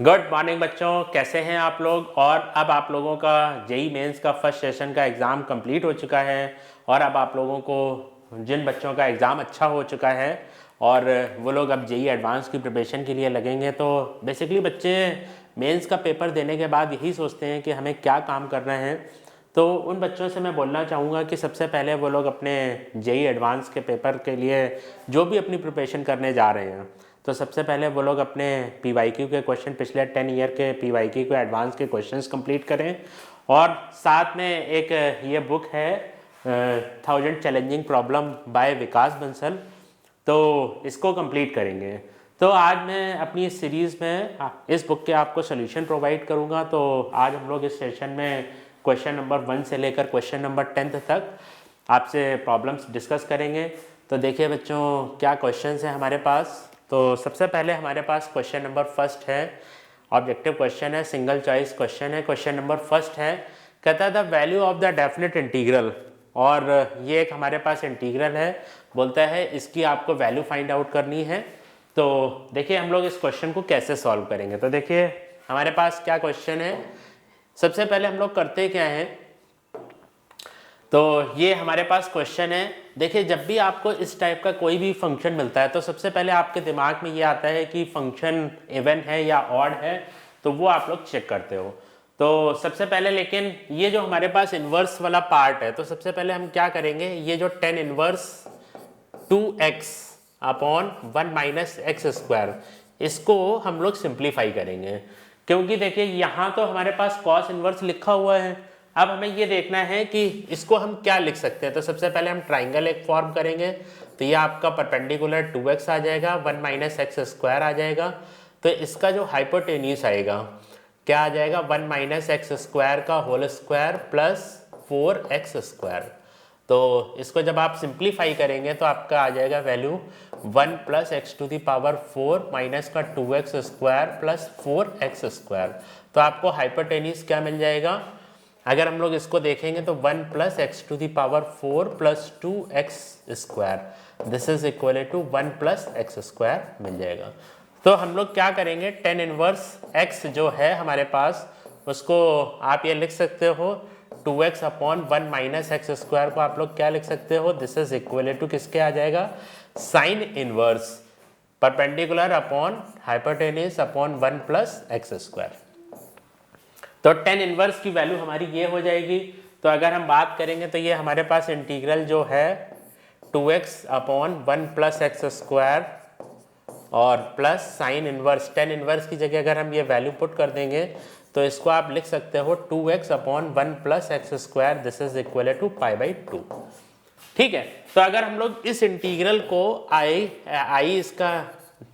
Good morning बच्चों, कैसे हैं आप लोग। और अब आप लोगों का जेई मेंस का फर्स्ट सेशन का एग्ज़ाम कंप्लीट हो चुका है और अब आप लोगों को जिन बच्चों का एग्ज़ाम अच्छा हो चुका है और वो लोग अब जेई एडवांस की प्रिपरेशन के लिए लगेंगे, तो बेसिकली बच्चे मेंस का पेपर देने के बाद यही सोचते हैं कि हमें क्या काम करना है। तो उन बच्चों से मैं बोलना चाहूँगा कि सबसे पहले वो लोग अपने जेई एडवांस के पेपर के लिए जो भी अपनी प्रिपरेशन करने जा रहे हैं, तो सबसे पहले वो लोग अपने पीवाईक्यू के क्वेश्चन, पिछले 10 ईयर के पीवाईक्यू के एडवांस के क्वेश्चंस कंप्लीट करें। और साथ में एक ये बुक है 1000 चैलेंजिंग प्रॉब्लम बाय विकास बंसल, तो इसको कंप्लीट करेंगे। तो आज मैं अपनी इस सीरीज़ में इस बुक के आपको सोल्यूशन प्रोवाइड करूँगा। तो आज हम लोग इस सेशन में क्वेश्चन नंबर 1 से लेकर क्वेश्चन नंबर 10 तक आपसे प्रॉब्लम्स डिस्कस करेंगे। तो देखिए बच्चों, क्या क्वेश्चंस हैं हमारे पास। तो सबसे पहले हमारे पास क्वेश्चन नंबर फर्स्ट है, ऑब्जेक्टिव क्वेश्चन है, सिंगल चॉइस क्वेश्चन है। क्वेश्चन नंबर फर्स्ट है, कहता है the value of the definite integral, और ये एक हमारे पास इंटीग्रल है, बोलता है इसकी आपको वैल्यू फाइंड आउट करनी है। तो देखिए हम लोग इस क्वेश्चन को कैसे सॉल्व करेंगे। तो देखिए हमारे पास क्या क्वेश्चन है। सबसे पहले हम लोग करते क्या हैं, तो ये हमारे पास क्वेश्चन है। देखिए जब भी आपको इस टाइप का कोई भी फंक्शन मिलता है तो सबसे पहले आपके दिमाग में ये आता है कि फंक्शन इवन है या ऑड है, तो वो आप लोग चेक करते हो। तो सबसे पहले लेकिन ये जो हमारे पास इन्वर्स वाला पार्ट है, तो सबसे पहले हम क्या करेंगे, ये जो tan inverse 2x upon 1 minus x square, इसको हम लोग सिंप्लीफाई करेंगे। क्योंकि देखिए यहाँ तो हमारे पास कॉस इन्वर्स लिखा हुआ है, अब हमें ये देखना है कि इसको हम क्या लिख सकते हैं। तो सबसे पहले हम ट्राइंगल एक फॉर्म करेंगे, तो ये आपका परपेंडिकुलर 2x आ जाएगा, 1 माइनस एक्स स्क्वायर आ जाएगा। तो इसका जो हाइपोटेन्यूस आएगा क्या आ जाएगा, 1 माइनस एक्स स्क्वायर का whole square plus 4x square. तो इसको जब आप सिंप्लीफाई करेंगे तो आपका आ जाएगा value 1 plus x to the power 4 minus का 2x square plus 4x square. तो आपको हाइपोटेन्यूस क्या मिल जाएगा, अगर हम लोग इसको देखेंगे तो 1 plus x to the power 4 plus 2x square, this is equal to 1 plus x square मिल जाएगा। तो हम लोग क्या करेंगे, 10 इनवर्स x जो है हमारे पास, उसको आप ये लिख सकते हो 2x upon 1 minus x square को आप लोग क्या लिख सकते हो, दिस इज इक्वल टू किसके आ जाएगा, sine inverse perpendicular upon hypotenuse upon 1 plus x square. तो 10 इनवर्स की वैल्यू हमारी ये हो जाएगी। तो अगर हम बात करेंगे तो ये हमारे पास इंटीग्रल जो है 2x upon 1 plus x square और प्लस साइन इनवर्स, 10 इनवर्स की जगह अगर हम ये वैल्यू पुट कर देंगे तो इसको आप लिख सकते हो 2x upon 1 plus x square, this is equal to pi by 2। ठीक है, तो अगर हम लोग इस इंटीग्रल को आई इसका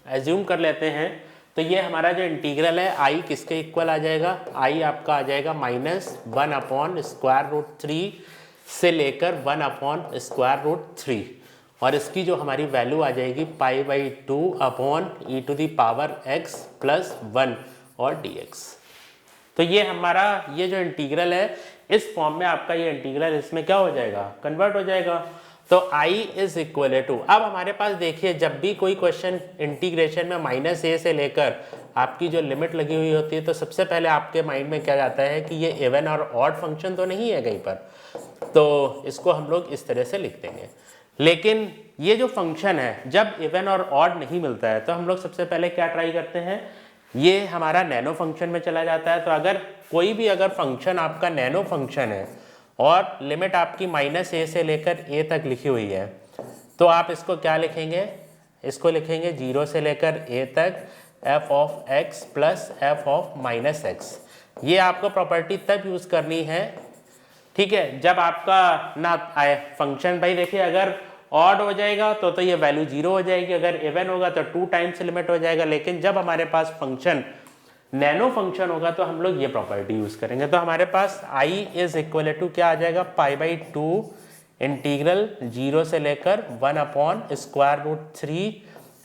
एज्यूम कर लेते हैं, तो ये हमारा जो इंटीग्रल है आई किसके इक्वल आ जाएगा, आई आपका आ जाएगा -1 अपॉन स्क्वायर रूट 3 से लेकर 1 अपॉन स्क्वायर रूट 3, और इसकी जो हमारी वैल्यू आ जाएगी pi by 2 upon E to the power x plus 1 और dx। तो ये हमारा ये जो इंटीग्रल है इस फॉर्म में आपका ये इंटीग्रल इसमें क्या हो जाएगा, कन्वर्ट हो जाएगा। तो i इज इक्वल टू, अब हमारे पास देखिए जब भी कोई क्वेश्चन इंटीग्रेशन में -a से लेकर आपकी जो लिमिट लगी हुई होती है, तो सबसे पहले आपके माइंड में क्या जाता है कि ये इवन और ऑड फंक्शन तो नहीं है कहीं पर, तो इसको हम लोग इस तरह से लिख देंगे। लेकिन ये जो फंक्शन है जब इवन और ऑड नहीं मिलता है तो हम लोग सबसे पहले क्या ट्राई करते हैं, ये हमारा नैनो फंक्शन में चला जाता है। तो अगर कोई भी अगर फंक्शन आपका नैनो फंक्शन है और लिमिट आपकी -a से लेकर a तक लिखी हुई है, तो आप इसको क्या लिखेंगे, इसको लिखेंगे 0 से लेकर a तक f of x plus f of -x। ये आपको प्रॉपर्टी तब यूज़ करनी है, ठीक है, जब आपका ना आए फंक्शन, भाई देखिए अगर ऑड हो जाएगा तो ये वैल्यू 0 हो जाएगी, अगर इवन होगा तो 2 टाइम्स लिमिट हो जाएगा। लेकिन जब हमारे पास फंक्शन नैनो फंक्शन होगा तो हम लोग ये प्रॉपर्टी यूज करेंगे। तो हमारे पास i इज इक्वल टू क्या आ जाएगा, पाई बाई 2 इंटीग्रल 0 से लेकर 1 अपॉन स्क्वायर रूट 3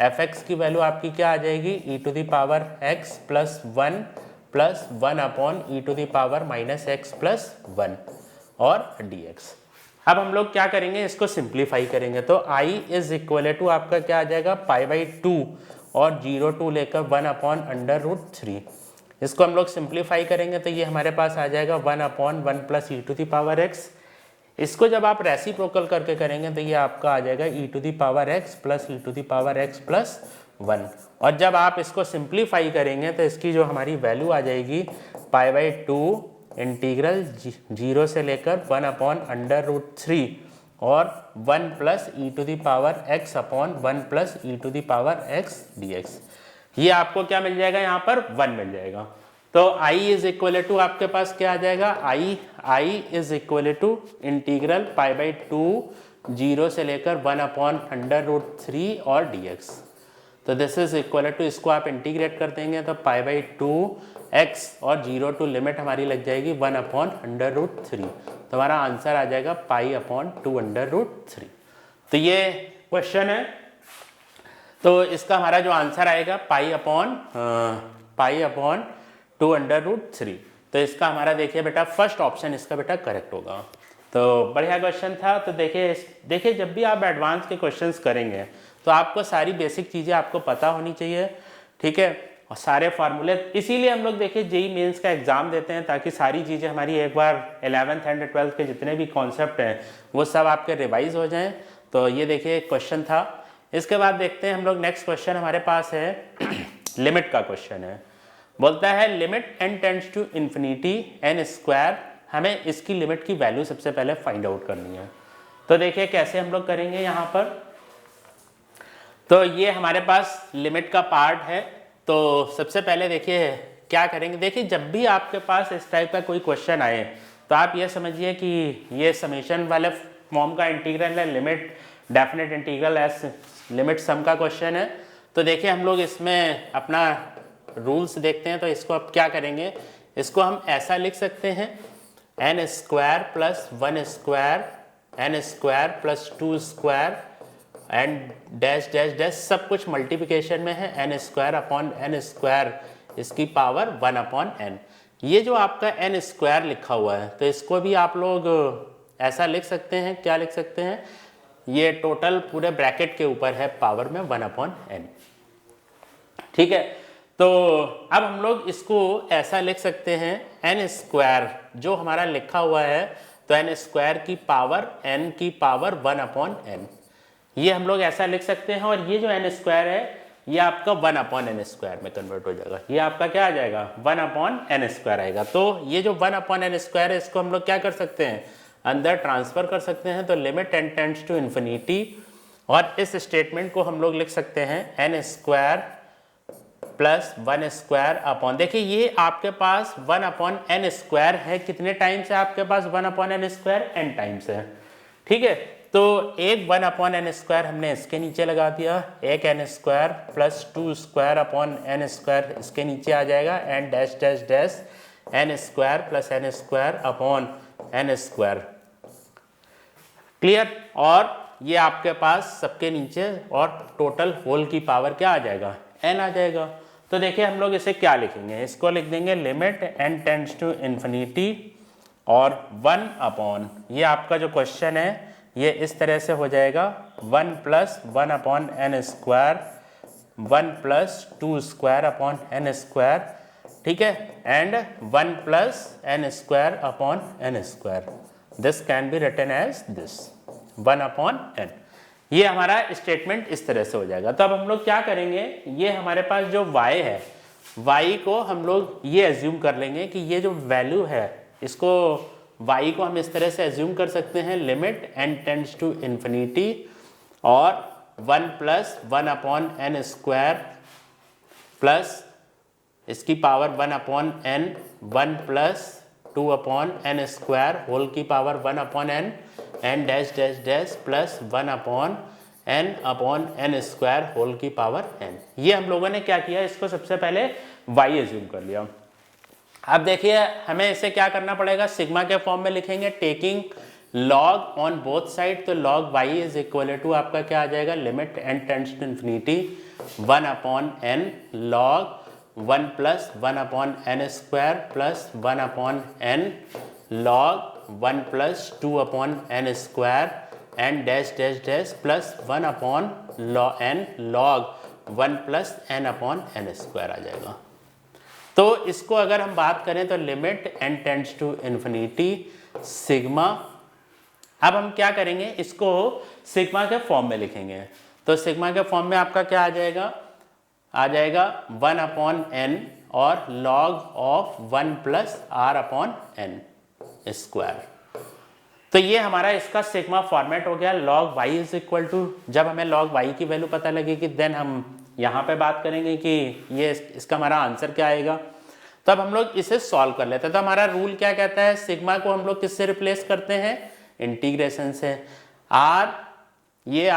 fx की वैल्यू आपकी क्या आ जाएगी, E to the power x plus 1 upon E to the power minus X plus 1 और dx। अब हम लोग क्या करेंगे, इसको सिंप्लीफाई करेंगे। तो i इज इक्वल टू आपका क्या आ जाएगा, पाई बाई 2 और 0 टू लेकर 1 अपॉन अंडर रूट 3। इसको हम लोग सिंप्लीफाई करेंगे तो ये हमारे पास आ जाएगा 1/1 plus E to the power x. इसको जब आप रेसिप्रोकल करके करेंगे तो ये आपका आ जाएगा E to the power X plus E to the power X plus 1। और जब आप इसको सिंप्लीफाई करेंगे तो इसकी जो हमारी वैल्यू आ जाएगी π/2 इंटीग्रल 0 से लेकर 1/√3 और 1 plus E to the power x upon 1 plus E to the power x dx। ये आपको क्या मिल जाएगा, यहाँ पर 1 मिल जाएगा। तो i इज इक्वल टू आपके पास क्या आ जाएगा, i is equal to integral π/2 0 से लेकर 1/√3 और dx। तो दिस इज इक्वल टू, इसको आप इंटीग्रेट कर देंगे तो π/2 x और 0 टू लिमिट हमारी लग जाएगी 1/√3। तो हमारा आंसर आ जाएगा π/2√3। तो ये क्वेश्चन है, तो इसका हमारा जो आंसर आएगा π/2√3। तो इसका हमारा देखिए बेटा फर्स्ट ऑप्शन इसका बेटा करेक्ट होगा। तो बढ़िया क्वेश्चन था। तो देखिए जब भी आप एडवांस के क्वेश्चंस करेंगे तो आपको सारी बेसिक चीज़ें आपको पता होनी चाहिए, ठीक है, और सारे फार्मूले। इसीलिए हम लोग देखिए जेईई मेंस का एग्जाम देते हैं ताकि सारी चीज़ें हमारी एक बार 11th एंड 12th के जितने भी कॉन्सेप्ट हैं वो सब आपके रिवाइज हो जाएं। तो ये देखिए क्वेश्चन था। इसके बाद देखते हैं हम लोग नेक्स्ट क्वेश्चन हमारे पास है लिमिट का क्वेश्चन है। बोलता है limit n tends to infinity n square. हमें इसकी लिमिट की वैल्यू सबसे पहले फाइंड आउट करनी है। तो देखिए कैसे हम लोग करेंगे यहाँ पर। तो ये हमारे पास लिमिट का पार्ट है। तो सबसे पहले देखिए क्या करेंगे, देखिए जब भी आपके पास इस टाइप का कोई क्वेश्चन आए तो आप ये समझिए कि ये समेशन वाले फॉर्म का इंटीग्रल है, limit definite integral as limit sum का क्वेश्चन है। तो देखिए हम लोग इसमें अपना रूल्स देखते हैं। तो इसको अब क्या करेंगे, इसको हम ऐसा लिख सकते हैं n square plus 1 square n square plus 2 square and dash dash dash सब कुछ मल्टीप्लिकेशन में है, n square upon n square इसकी पावर 1/n। ये जो आपका n स्क्वायर लिखा हुआ है तो इसको भी आप लोग ऐसा लिख सकते हैं, क्या लिख सकते हैं, ये टोटल पूरे ब्रैकेट के ऊपर है पावर में 1/n, ठीक है। तो अब हम लोग इसको ऐसा लिख सकते हैं n स्क्वायर जो हमारा लिखा हुआ है तो n स्क्वायर की पावर n की पावर 1/n, ये हम लोग ऐसा लिख सकते हैं। और ये जो n स्क्वायर है ये आपका 1/n स्क्वायर में कन्वर्ट हो जाएगा। ये आपका क्या आ जाएगा, 1/n स्क्वायर आएगा। तो ये जो 1/n स्क्वायर है इसको हम लोग क्या कर सकते हैं, अंदर ट्रांसफर कर सकते हैं। तो limit n tends to infinity, और इस स्टेटमेंट को हम लोग लिख सकते हैं n square plus 1 square upon, देखिए ये आपके पास 1/n स्क्वायर है, कितने टाइम्स है आपके पास 1/n स्क्वायर, n टाइम्स है, ठीक है। तो एक 1/n स्क्वायर हमने इसके नीचे लगा दिया, एक n square plus 2 square upon n square इसके नीचे आ जाएगा, and dash dash dash n square plus n square upon n square, clear. और ये आपके पास सबके नीचे और टोटल होल की पावर क्या आ जाएगा, n आ जाएगा। तो देखिए हम लोग इसे क्या लिखेंगे, इसको लिख देंगे limit n tends to infinity और 1/, ये आपका जो क्वेश्चन है ये इस तरह से हो जाएगा 1 plus 1/n square 1 plus 2 square upon n square, ठीक है, and 1 plus n square upon n square. This can be written as this 1/n। ये हमारा स्टेटमेंट इस तरह से हो जाएगा। तो अब हम लोग क्या करेंगे, ये हमारे पास जो y है, y को हम लोग ये एज्यूम कर लेंगे कि ये जो वैल्यू है इसको y को हम इस तरह से एज्यूम कर सकते हैं limit n tends to infinity और 1 प्लस 1/n स्क्वायर प्लस इसकी power 1/n 1 plus 2/n square whole की power 1/n and dash dash dash plus 1/n square whole की पावर n। ये हम लोगों ने क्या किया, इसको सबसे पहले y एज्यूम कर लिया। अब देखिए हमें इसे क्या करना पड़ेगा, सिग्मा के फॉर्म में लिखेंगे taking log on both side. तो log y is equal to आपका क्या आ जाएगा, limit n tends to infinity 1/n log 1 plus 1/n square plus 1/n log 1 plus 2/n square and dash dash dash plus 1/n log 1 plus n/n square आ जाएगा। तो इसको अगर हम बात करें तो limit n tends to infinity sigma, अब हम क्या करेंगे, इसको सिग्मा के फॉर्म में लिखेंगे। तो सिग्मा के फॉर्म में आपका क्या आ जाएगा 1 अपॉन n और log of 1 plus r upon n square. तो ये हमारा इसका सिग्मा फॉर्मेट हो गया। log y is equal to, जब हमें log y की वैल्यू पता लगेगी देन हम यहाँ पे बात करेंगे कि ये इसका हमारा आंसर क्या आएगा। तो अब हम लोग इसे सॉल्व कर लेते हैं। तो हमारा रूल क्या कहता है, सिग्मा को हम लोग किससे रिप्लेस करते हैं, इंटीग्रेशन से। r ये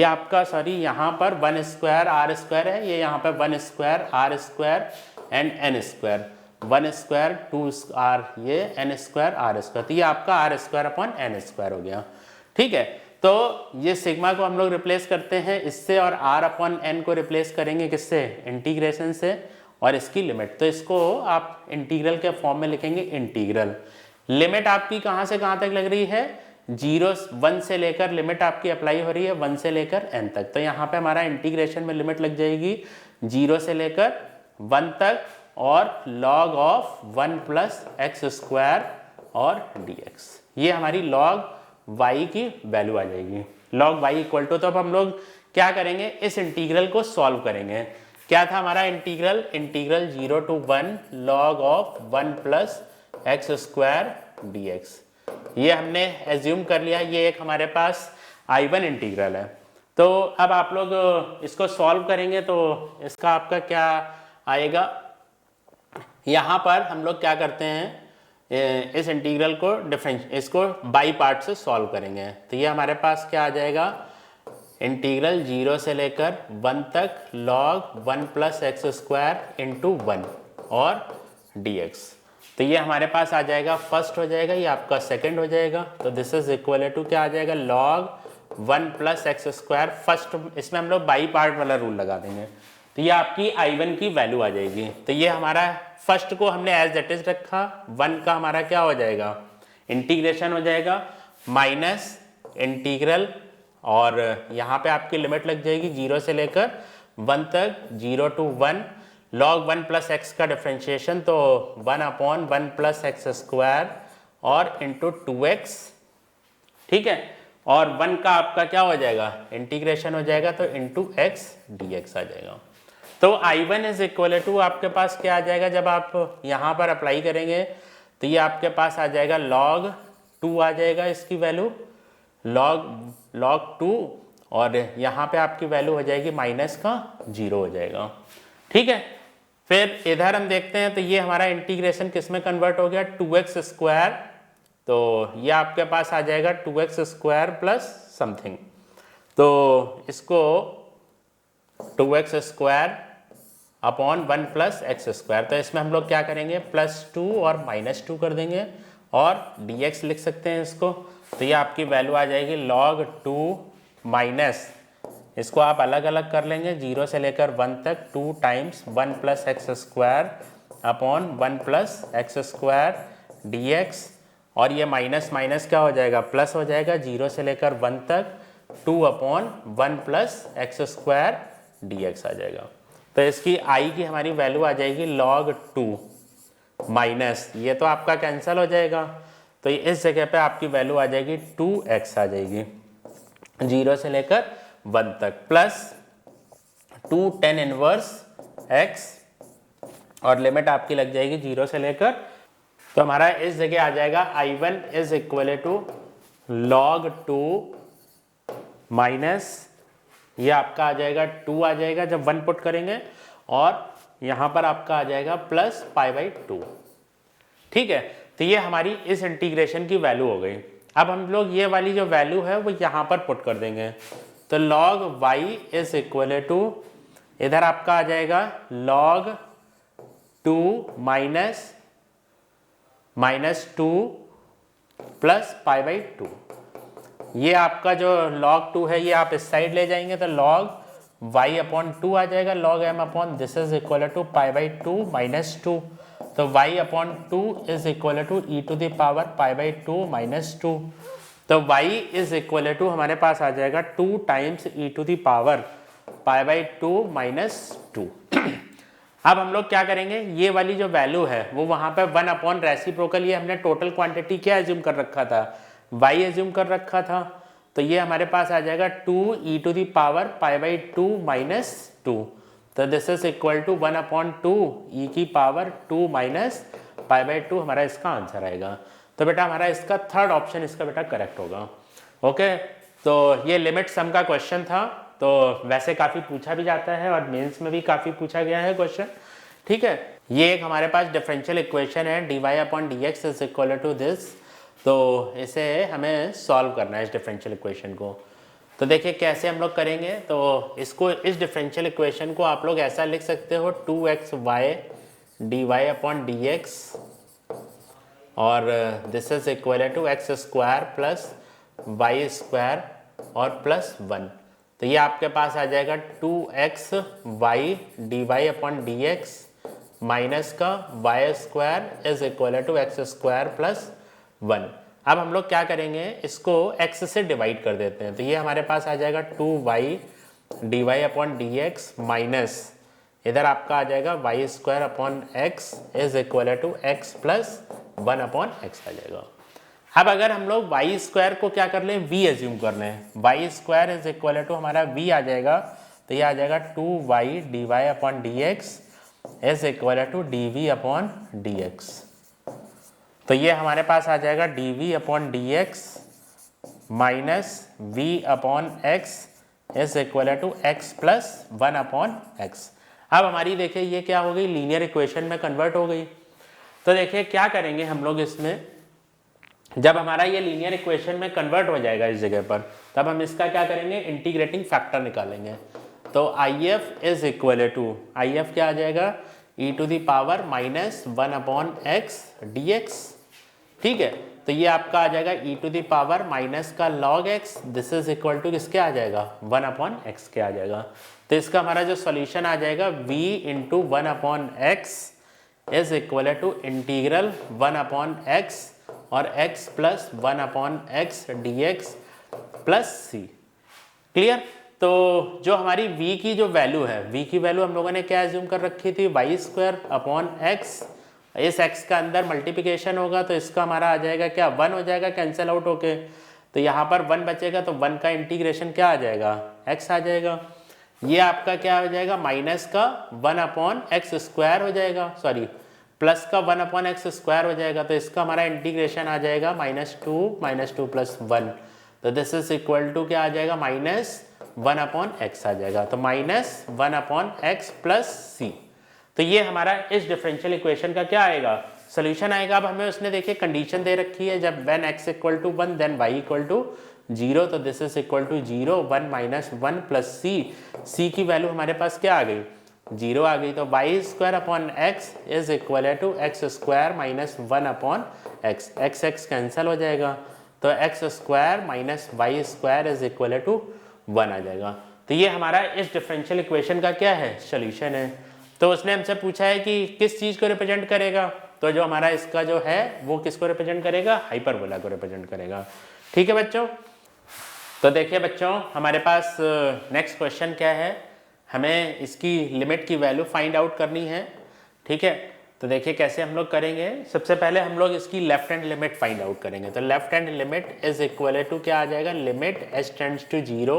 आपका सॉरी यहाँ पर 1 स्क्वायर r स्क्वायर है, ये यहाँ पर 1 square r square and n square, 1 square 2 r, ये n स्क्वायर r स्क्वायर, तो ये आपका r square upon n square हो गया। ठीक है, तो ये सिग्मा को हम लोग रिप्लेस करते हैं इससे और r अपॉन n को रिप्लेस करेंगे किससे, इंटीग्रेशन से, और इसकी लिमिट। तो इसको आप इंटीग्रल के फॉर्म में लिखेंगे, इंटीग्रल लिमिट आपकी कहाँ से कहाँ तक लग रही है, 1 से लेकर लिमिट आपकी अप्लाई हो रही है 1 से लेकर n तक। तो यहाँ पे हमारा इंटीग्रेशन में लिमिट लग जाएगी 0 से लेकर 1 तक और log of 1 plus x square और dx, ये हमारी log y की वैल्यू आ जाएगी। log y इक्वल टू, तो अब हम लोग क्या करेंगे, इस इंटीग्रल को सॉल्व करेंगे। क्या था हमारा integral 0 to 1 log of 1 plus x square dx, ये हमने एज्यूम कर लिया, ये एक हमारे पास I1 इंटीग्रल है। तो अब आप लोग इसको सॉल्व करेंगे तो इसका आपका क्या आएगा, यहाँ पर हम लोग क्या करते हैं, इस इंटीग्रल को इसको बाई पार्ट से सॉल्व करेंगे। तो ये हमारे पास क्या आ जाएगा, इंटीग्रल 0 से लेकर 1 तक log 1 plus x square into 1 और dx। तो ये हमारे पास आ जाएगा, फर्स्ट हो जाएगा, ये आपका सेकंड हो जाएगा। तो दिस इज इक्वल टू क्या आ जाएगा, log 1 plus x square, first इसमें हम लोग बाई पार्ट वाला रूल लगा देंगे। तो ये आपकी I1 की वैल्यू आ जाएगी। तो ये हमारा फर्स्ट को हमने एज इट इज रखा, 1 का हमारा क्या हो जाएगा, इंटीग्रेशन हो जाएगा माइनस इंटीग्रल, और यहाँ पे आपकी लिमिट लग जाएगी 0 से लेकर 1 तक, 0 to 1 log 1 प्लस एक्स का डिफ्रेंशिएशन, तो 1 अपॉन 1 प्लस एक्स स्क्वायर और इंटू 2x। ठीक है, और 1 का आपका क्या हो जाएगा, इंटीग्रेशन हो जाएगा, तो इंटू x dx आ जाएगा। तो I1 इज इक्वल टू आपके पास क्या आ जाएगा, जब आप यहाँ पर अप्लाई करेंगे तो ये आपके पास आ जाएगा log 2 आ जाएगा, इसकी वैल्यू log 2, और यहाँ पे आपकी वैल्यू हो जाएगी माइनस का 0 हो जाएगा। ठीक है, फिर इधर हम देखते हैं तो ये हमारा इंटीग्रेशन किस में कन्वर्ट हो गया, 2x स्क्वायर, तो ये आपके पास आ जाएगा 2x स्क्वायर प्लस समथिंग, तो इसको 2x square upon 1 plus x square, तो इसमें हम लोग क्या करेंगे, +2 और -2 कर देंगे और dx लिख सकते हैं इसको। तो ये आपकी वैल्यू आ जाएगी log 2 माइनस, इसको आप अलग अलग कर लेंगे 0 से लेकर 1 तक, 2 times 1 plus x square upon 1 plus x square dx, और ये माइनस माइनस क्या हो जाएगा, प्लस हो जाएगा 0 से लेकर 1 तक, 2 upon 1 plus x square dx आ जाएगा। तो इसकी i की हमारी वैल्यू आ जाएगी log 2 माइनस, ये तो आपका कैंसिल हो जाएगा, तो इस जगह पे आपकी वैल्यू आ जाएगी 2x आ जाएगी 0 से लेकर 1 तक, प्लस 2 tan इनवर्स x, और लिमिट आपकी लग जाएगी 0 से लेकर, तो हमारा इस जगह आ जाएगा I1 is equal to log 2 minus, ये आपका आ जाएगा 2 आ जाएगा जब 1 पुट करेंगे, और यहाँ पर आपका आ जाएगा प्लस π/2। ठीक है, तो ये हमारी इस इंटीग्रेशन की वैल्यू हो गई। अब हम लोग ये वाली जो वैल्यू है वो यहाँ पर पुट कर देंगे, तो log y is equal to, इधर आपका आ जाएगा log 2 माइनस 2 प्लस π/2। ये आपका जो log 2 है ये आप इस साइड ले जाएंगे तो log y अपॉन 2 आ जाएगा, log m upon this is equal to π/2 minus 2, तो y upon 2 is equal to e to the power π/2 minus 2, तो y इज इक्वल टू हमारे पास आ जाएगा 2 times e to the power π/2 minus 2। अब हम लोग क्या करेंगे, ये वाली जो वैल्यू है वो वहाँ पे 1 अपॉन रेसिप्रोकल, ये हमने टोटल क्वांटिटी क्या एज्यूम कर रखा था, y एज्यूम कर रखा था। तो ये हमारे पास आ जाएगा 2e to the power pi by 2 minus 2। तो this is equal to 1 upon 2 e की पावर 2 माइनस पाई बाई 2 हमारा इसका आंसर आएगा। तो बेटा हमारा इसका थर्ड ऑप्शन इसका बेटा करेक्ट होगा। ओके, तो ये लिमिट सम का क्वेश्चन था, तो वैसे काफ़ी पूछा भी जाता है और मेंस में भी काफ़ी पूछा गया है क्वेश्चन। ठीक है, ये एक हमारे पास डिफरेंशियल इक्वेशन है dy upon D x is equal to this. तो इसे हमें सॉल्व करना है इस डिफरेंशियल इक्वेशन को। तो देखिए कैसे हम लोग करेंगे, तो इसको इस डिफरेंशियल इक्वेशन को आप लोग ऐसा लिख सकते हो 2xy dy upon D X और this is equal to x square plus Y square और प्लस 1। तो ये आपके पास आ जाएगा 2xy dy upon D x minus का Y square is equal to x square plus 1। अब हम लोग क्या करेंगे, इसको x से डिवाइड कर देते हैं। तो ये हमारे पास आ जाएगा 2y dy upon D x minus इधर आपका आ जाएगा Y square upon x is equal to x plus 1 upon X आ जाएगा। अब अगर हम लोग वाई स्क्वायर को क्या कर लें, v एज्यूम कर लें, y square is equal to हमारा v आ जाएगा। तो ये आ जाएगा 2y dy upon D x is equal to dv upon D x. तो ये हमारे पास आ जाएगा dv upon D x minus v upon x is equal to x plus 1 upon x. अब हमारी देखिए ये क्या हो गई, लीनियर इक्वेशन में कन्वर्ट हो गई। तो देखिए क्या करेंगे हम लोग इसमें, जब हमारा ये लीनियर इक्वेशन में कन्वर्ट हो जाएगा इस जगह पर, तब हम इसका क्या करेंगे, इंटीग्रेटिंग फैक्टर निकालेंगे। तो IF is equal to, IF क्या आ जाएगा, e to the power minus 1 upon x D x. ठीक है, तो ये आपका आ जाएगा e to the power minus का log x, this is equal to किसके आ जाएगा, 1 अपॉन एक्स के आ जाएगा। तो इसका हमारा जो सॉल्यूशन आ जाएगा v into 1 upon x is equal to integral 1 upon X और x plus 1 upon x D X plus C. Clear. तो जो हमारी v की जो वैल्यू है, v की वैल्यू हम लोगों ने क्या एज्यूम कर रखी थी, वाई स्क्वायर अपॉन एक्स। इस x का अंदर मल्टीप्लिकेशन होगा तो इसका हमारा आ जाएगा क्या, 1 हो जाएगा कैंसिल आउट होके। तो यहाँ पर 1 बचेगा तो 1 का इंटीग्रेशन क्या आ जाएगा, x आ जाएगा। ये आपका क्या हो जाएगा, माइनस का 1 अपॉन एक्स स्क्वायर हो जाएगा, सॉरी प्लस का 1 अपॉन एक्स स्क्वायर हो जाएगा। तो इसका हमारा इंटीग्रेशन आ जाएगा -2 प्लस 1। तो दिस इज इक्वल टू क्या आ जाएगा, -1 अपॉन एक्स आ जाएगा। तो -1 अपॉन एक्स प्लस सी। तो ये हमारा इस डिफरेंशियल इक्वेशन का क्या आएगा, सोल्यूशन आएगा। अब हमें उसने देखिए कंडीशन दे रखी है, जब when x equal to 1 then y equal to 0। तो this is equal to 0 1 minus 1 plus C की वैल्यू हमारे पास क्या आ गई, 0 आ गई। तो y square upon x is equal to x square minus 1 upon x, x cancel हो जाएगा। तो x square minus y square is equal to 1 आ जाएगा। तो ये हमारा इस डिफरेंशियल इक्वेशन का क्या है, सोल्यूशन है। तो उसने हमसे पूछा है कि किस चीज़ को रिप्रेजेंट करेगा, तो जो हमारा इसका जो है वो किसको रिप्रेजेंट करेगा, हाइपरबोला को रिप्रेजेंट करेगा। ठीक है बच्चों। तो देखिए बच्चों हमारे पास नेक्स्ट क्वेश्चन क्या है, हमें इसकी लिमिट की वैल्यू फाइंड आउट करनी है। ठीक है, तो देखिए कैसे हम लोग करेंगे। सबसे पहले हम लोग इसकी left hand limit find out करेंगे। तो left hand limit is equal to क्या आ जाएगा, limit h tends to 0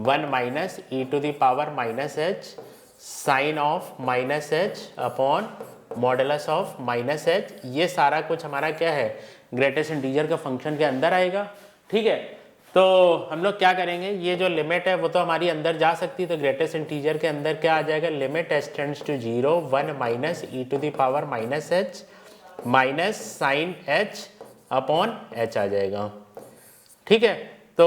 1 minus e to the power minus h sine of minus h upon modulus of minus h। ये सारा कुछ हमारा क्या है, ग्रेटेस्ट इंटीजर का फंक्शन के अंदर आएगा। ठीक है, तो हम लोग क्या करेंगे, ये जो लिमिट है वो तो हमारी अंदर जा सकती है। तो ग्रेटेस्ट इंटीजर के अंदर क्या आ जाएगा, limit h tends to 0 1 minus e to the power minus h minus sine h upon h आ जाएगा। ठीक है, तो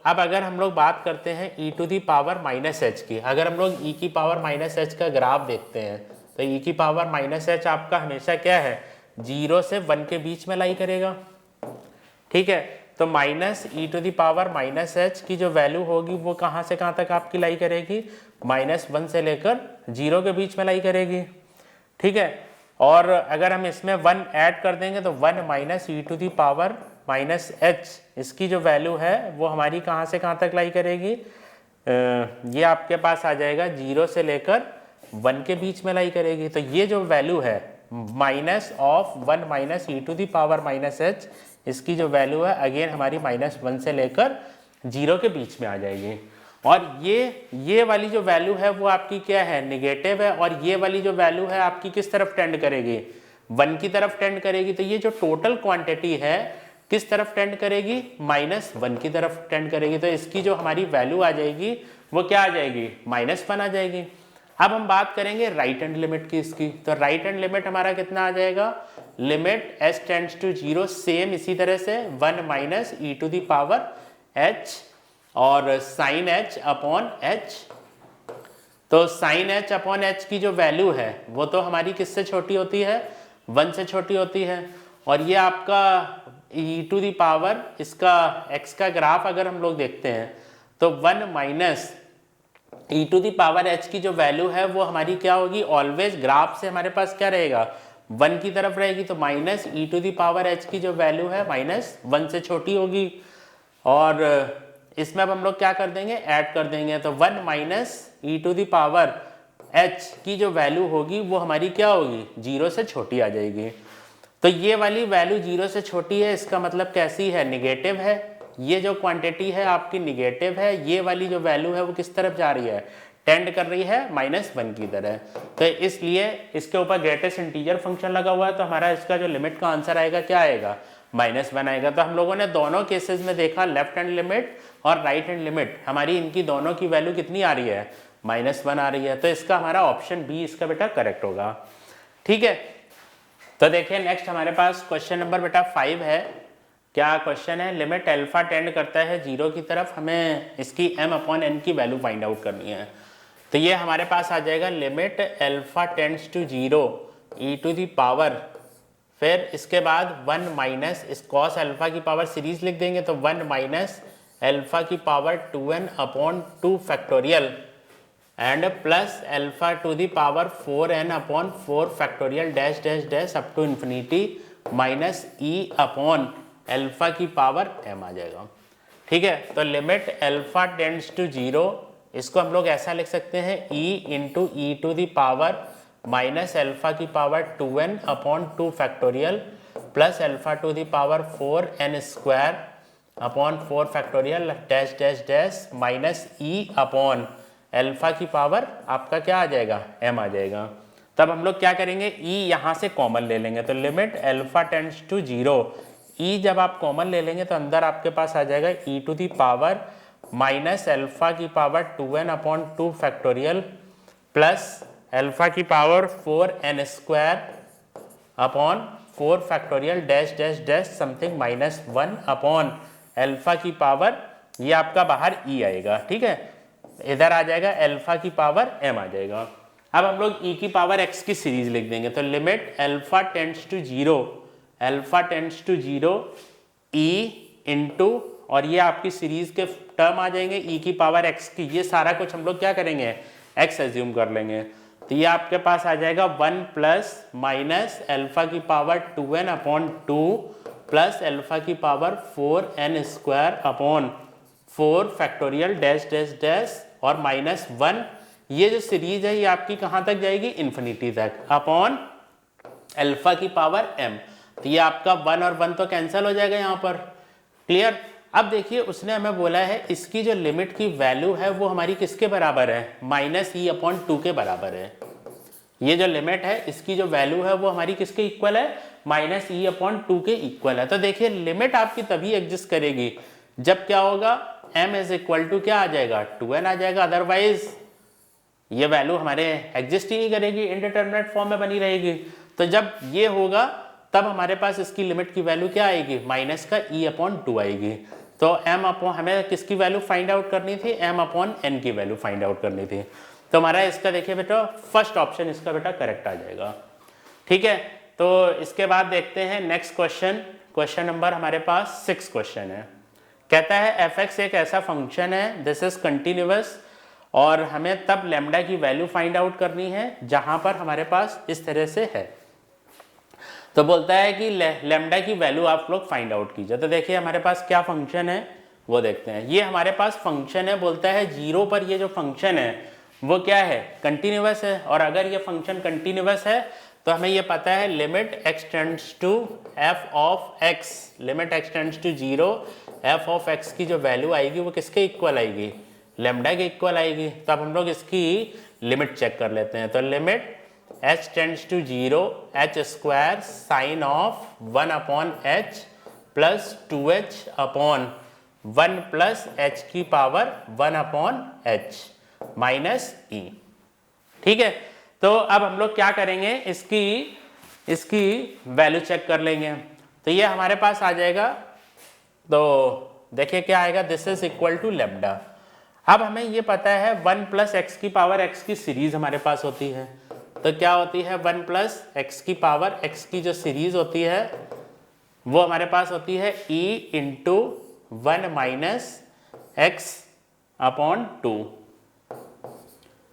अब अगर हम लोग बात करते हैं e to the power minus h की, अगर हम लोग e की पावर माइनस h का ग्राफ देखते हैं तो e की पावर माइनस h आपका हमेशा क्या है, 0 से 1 के बीच में लाई करेगा। ठीक है, तो minus e to the power minus h की जो वैल्यू होगी वो कहाँ से कहाँ तक आपकी लाई करेगी, -1 से लेकर 0 के बीच में लाई करेगी। ठीक है, और अगर हम इसमें 1 ऐड कर देंगे तो 1 minus e to the power minus h, इसकी जो वैल्यू है वो हमारी कहाँ से कहाँ तक लाई करेगी, ये आपके पास आ जाएगा 0 से लेकर 1 के बीच में लाई करेगी। तो ये जो वैल्यू है minus of 1 minus e to the power minus h, इसकी जो वैल्यू है अगेन हमारी -1 से लेकर 0 के बीच में आ जाएगी। और ये वाली जो वैल्यू है वो आपकी क्या है, निगेटिव है। और ये वाली जो वैल्यू है आपकी किस तरफ टेंड करेगी, 1 की तरफ टेंड करेगी। तो ये जो टोटल क्वांटिटी है किस तरफ टेंड करेगी, -1 की तरफ टेंड करेगी। तो इसकी जो हमारी वैल्यू आ जाएगी वो क्या आ जाएगी, -1 आ जाएगी। अब हम बात करेंगे राइट हैंड लिमिट की इसकी। तो राइट हैंड लिमिट हमारा कितना आ जाएगा, limit s tends to 0, same इसी तरह से 1 minus e to the power h और साइन h अपॉन h। तो साइन h अपॉन h की जो वैल्यू है वो तो हमारी किससे छोटी होती है, 1 से छोटी होती है। और ये आपका e टू दी पावर, इसका x का ग्राफ अगर हम लोग देखते हैं तो 1 minus e to the power h की जो वैल्यू है वो हमारी क्या होगी, ऑलवेज ग्राफ से हमारे पास क्या रहेगा, 1 की तरफ रहेगी। तो minus e to the power h की जो वैल्यू है -1 से छोटी होगी। और इसमें अब हम लोग क्या कर देंगे, ऐड कर देंगे। तो 1 minus e to the power h की जो वैल्यू होगी वो हमारी क्या होगी, 0 से छोटी आ जाएगी। तो ये वाली वैल्यू 0 से छोटी है, इसका मतलब कैसी है, निगेटिव है। ये जो क्वांटिटी है आपकी निगेटिव है। ये वाली जो वैल्यू है वो किस तरफ जा रही है, टेंड कर रही है -1 की तरह। तो इसलिए इसके ऊपर ग्रेटेस्ट इंटीजर फंक्शन लगा हुआ है। तो हमारा इसका जो लिमिट का आंसर आएगा क्या आएगा, -1 आएगा। तो हम लोगों ने दोनों केसेस में देखा, लेफ्ट हैंड लिमिट और राइट हैंड लिमिट, हमारी इनकी दोनों की वैल्यू कितनी आ रही है, -1 आ रही है। तो इसका हमारा ऑप्शन बी इसका बेटा करेक्ट होगा। ठीक है, तो देखिए नेक्स्ट हमारे पास क्वेश्चन नंबर बेटा 5 है। क्या क्वेश्चन है, लिमिट अल्फा टेंड करता है 0 की तरफ, हमें इसकी m अपॉन n की वैल्यू फाइंड आउट करनी है। तो ये हमारे पास आ जाएगा limit alpha tends to 0 e to the power, फिर इसके बाद 1 माइनस इस कॉस अल्फा की पावर सीरीज लिख देंगे। तो 1 माइनस अल्फा की power 2n upon 2 factorial and plus alpha to the power 4n upon 4 factorial dash dash dash up to infinity minus e upon alpha की पावर m आ जाएगा। ठीक है, तो लिमिट अल्फा टेंड्स टू 0, इसको हम लोग ऐसा लिख सकते हैं e into E to the power minus alpha की power 2n upon 2 factorial plus alpha to the power 4n square upon 4 factorial dash dash dash minus e upon alpha की power आपका क्या आ जाएगा, m आ जाएगा। तब हम लोग क्या करेंगे, e यहाँ से कॉमन ले लेंगे। तो limit alpha tends to 0, e जब आप कॉमन ले लेंगे तो अंदर आपके पास आ जाएगा e to the power minus alpha की power 2n upon 2 factorial plus alpha की power 4n square upon 4 factorial dash dash dash something -1 upon alpha की पावर, ये आपका बाहर e आएगा। ठीक है, इधर आ जाएगा अल्फा की पावर m आ जाएगा। अब हम लोग e की पावर x की सीरीज लिख देंगे। तो limit alpha tends to 0, alpha tends to 0 e into, और ये आपकी सीरीज के टर्म आ जाएंगे e की पावर x की। ये सारा कुछ हम लोग क्या करेंगे, x एज्यूम कर लेंगे। तो ये आपके पास आ जाएगा 1 प्लस माइनस अल्फा की power 2n upon 2 plus alpha की power 4n square upon 4 factorial dash dash dash और -1। ये जो सीरीज है ये आपकी कहाँ तक जाएगी, इन्फिनिटी तक अपॉन अल्फा की पावर m। तो ये आपका 1 और 1 तो कैंसिल हो जाएगा यहाँ पर। क्लियर। अब देखिए उसने हमें बोला है इसकी जो लिमिट की वैल्यू है वो हमारी किसके बराबर है, -e अपॉन 2 के बराबर है। ये जो लिमिट है इसकी जो वैल्यू है वो हमारी किसके इक्वल है, -e अपॉन 2 के इक्वल है। तो देखिए लिमिट आपकी तभी एग्जिस्ट करेगी जब क्या होगा, m इज इक्वल टू क्या आ जाएगा, 2n आ जाएगा। अदरवाइज ये वैल्यू हमारे एग्जिस्ट ही नहीं करेगी, इनडिटरमिनेट फॉर्म में बनी रहेगी। तो जब ये होगा तब हमारे पास इसकी लिमिट की वैल्यू क्या आएगी, माइनस का e अपॉन 2 आएगी। तो m अपॉन, हमें किसकी वैल्यू फाइंड आउट करनी थी, m अपॉन n की वैल्यू फाइंड आउट करनी थी। तो हमारा इसका देखिए बेटा फर्स्ट ऑप्शन इसका बेटा करेक्ट आ जाएगा। ठीक है, तो इसके बाद देखते हैं नेक्स्ट क्वेश्चन। क्वेश्चन नंबर हमारे पास 6 क्वेश्चन है। कहता है f(x) एक ऐसा फंक्शन है, दिस इज कंटिन्यूअस, और हमें तब लैम्डा की वैल्यू फाइंड आउट करनी है जहां पर हमारे पास इस तरह से है। तो बोलता है कि लैम्डा की वैल्यू आप लोग फाइंड आउट कीजिए। तो देखिए हमारे पास क्या फंक्शन है वो देखते हैं। ये हमारे पास फंक्शन है, बोलता है 0 पर ये जो फंक्शन है वो क्या है, कंटिन्यूअस है। और अगर ये फंक्शन कंटिन्यूअस है तो हमें ये पता है limit x tends to f of x, limit x tends to 0 f of x की जो वैल्यू आएगी वो किसके इक्वल आएगी, लैम्डा के इक्वल आएगी। तो अब हम लोग इसकी लिमिट चेक कर लेते हैं। तो limit h tends to 0 h square sine of 1 upon h plus 2h upon 1 plus h की power 1 upon h minus e। ठीक है, तो अब हम लोग क्या करेंगे, इसकी वैल्यू चेक कर लेंगे। तो ये हमारे पास आ जाएगा, तो देखिए क्या आएगा, this is equal to lambda. अब हमें ये पता है 1 प्लस एक्स की पावर x की सीरीज हमारे पास होती है। तो क्या होती है, 1 प्लस एक्स की पावर x की जो सीरीज होती है वो हमारे पास होती है e into 1 minus x upon 2